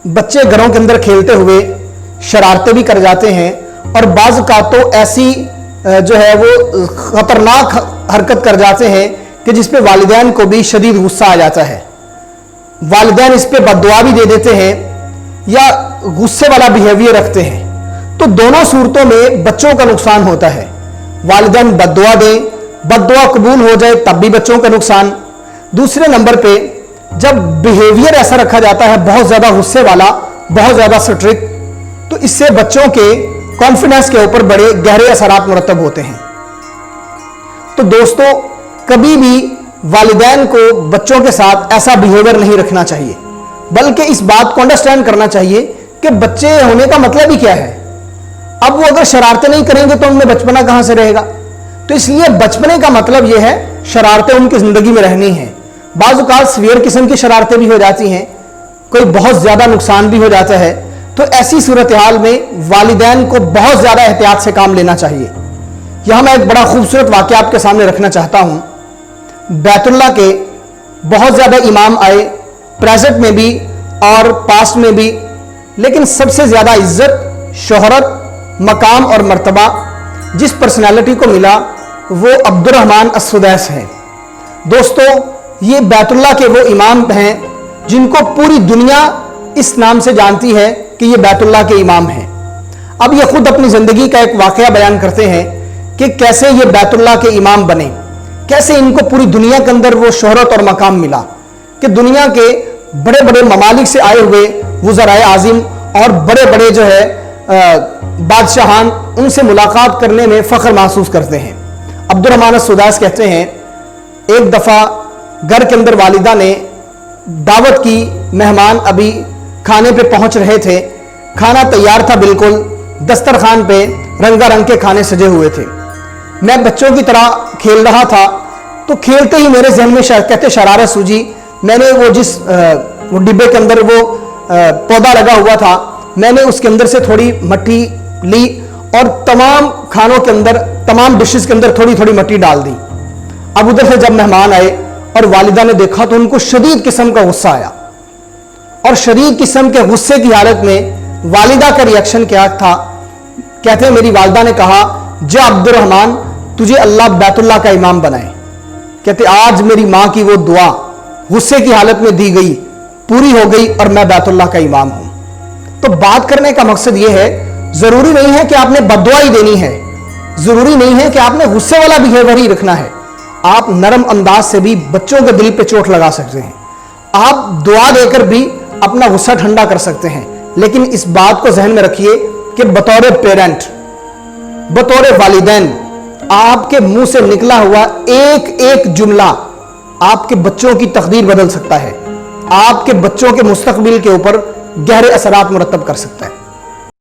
बच्चे घरों के अंदर खेलते हुए शरारतें भी कर जाते हैं और बाज़ औक़ात तो ऐसी जो है वो ख़तरनाक हरकत कर जाते हैं कि जिस पे वालिदैन को भी शदीद गुस्सा आ जाता है। वालिदैन इस पे बद्दुआ भी दे देते हैं या गुस्से वाला बिहेवियर रखते हैं। तो दोनों सूरतों में बच्चों का नुकसान होता है। वालिदैन बद्दुआ दें, बद्दुआ कबूल हो जाए तब भी बच्चों का नुकसान। दूसरे नंबर पे जब बिहेवियर ऐसा रखा जाता है बहुत ज़्यादा गुस्से वाला, बहुत ज़्यादा स्ट्रिक्ट, तो इससे बच्चों के कॉन्फिडेंस के ऊपर बड़े गहरे असरात मुरतब होते हैं। तो दोस्तों, कभी भी वालिदैन को बच्चों के साथ ऐसा बिहेवियर नहीं रखना चाहिए, बल्कि इस बात को अंडरस्टैंड करना चाहिए कि बच्चे होने का मतलब ही क्या है। अब वो अगर शरारतें नहीं करेंगे तो उनमें बचपना कहां से रहेगा। तो इसलिए बचपने का मतलब यह है शरारतें उनकी जिंदगी में रहनी है। बाज़ औक़ात सीवियर किस्म की शरारतें भी हो जाती हैं, कोई बहुत ज्यादा नुकसान भी हो जाता है। तो ऐसी सूरत हाल में वालिदैन को बहुत ज्यादा एहतियात से काम लेना चाहिए। यहां मैं एक बड़ा खूबसूरत वाक़या आपके सामने रखना चाहता हूं। बैतुल्लाह के बहुत ज्यादा इमाम आए, प्रेजेंट में भी और पास्ट में भी, लेकिन सबसे ज्यादा इज्जत, शोहरत, मकाम और मर्तबा जिस पर्सनालिटी को मिला वो अब्दुर्रहमान अस्सुदैस हैं। दोस्तों, ये बैतुल्लाह के वो इमाम हैं जिनको पूरी दुनिया इस नाम से जानती है कि ये बैतुल्लाह के इमाम हैं। अब ये खुद अपनी जिंदगी का एक वाकया बयान करते हैं कि कैसे ये बैतुल्लाह के इमाम बने, कैसे इनको पूरी दुनिया के अंदर वो शोहरत और मकाम मिला कि दुनिया के बड़े बड़े ममालिक से आए हुए वज़राए आज़िम और बड़े बड़े जो है बादशाहान उनसे मुलाकात करने में फ़ख्र महसूस करते हैं। अब्दुर्रहमान अस्सुदैस कहते हैं, एक दफ़ा घर के अंदर वालिदा ने दावत की, मेहमान अभी खाने पे पहुंच रहे थे, खाना तैयार था, बिल्कुल दस्तरखान पे रंगारंग के खाने सजे हुए थे। मैं बच्चों की तरह खेल रहा था, तो खेलते ही मेरे जहन में कहते शरारत सूझी। मैंने वो जिस वो डिब्बे के अंदर वो पौधा लगा हुआ था, मैंने उसके अंदर से थोड़ी मट्टी ली और तमाम खानों के अंदर, तमाम डिशेस के अंदर थोड़ी थोड़ी मट्टी डाल दी। अब उधर से जब मेहमान आए और वालिदा ने देखा तो उनको शदीद किस्म का गुस्सा आया और शदीद किस्म के गुस्से की हालत में वालिदा का रिएक्शन क्या था। कहते हैं मेरी वालिदा ने कहा, जा अब्दुर्रहमान, तुझे अल्लाह बैतुल्लाह का इमाम बनाए। कहते आज मेरी माँ की वो दुआ गुस्से की हालत में दी गई, पूरी हो गई और मैं बैतुल्लाह का इमाम हूं। तो बात करने का मकसद यह है, जरूरी नहीं है कि आपने बद्दुआ ही देनी है, जरूरी नहीं है कि आपने गुस्से वाला बिहेवियर ही रखना है। आप नरम अंदाज से भी बच्चों के दिल पे चोट लगा सकते हैं। आप दुआ देकर भी अपना गुस्सा ठंडा कर सकते हैं। लेकिन इस बात को जहन में रखिए कि बतौर पेरेंट, बतौर वालिदैन, आपके मुंह से निकला हुआ एक एक जुमला आपके बच्चों की तकदीर बदल सकता है, आपके बच्चों के मुस्तकबिल के ऊपर गहरे असरात मुरतब कर सकता है।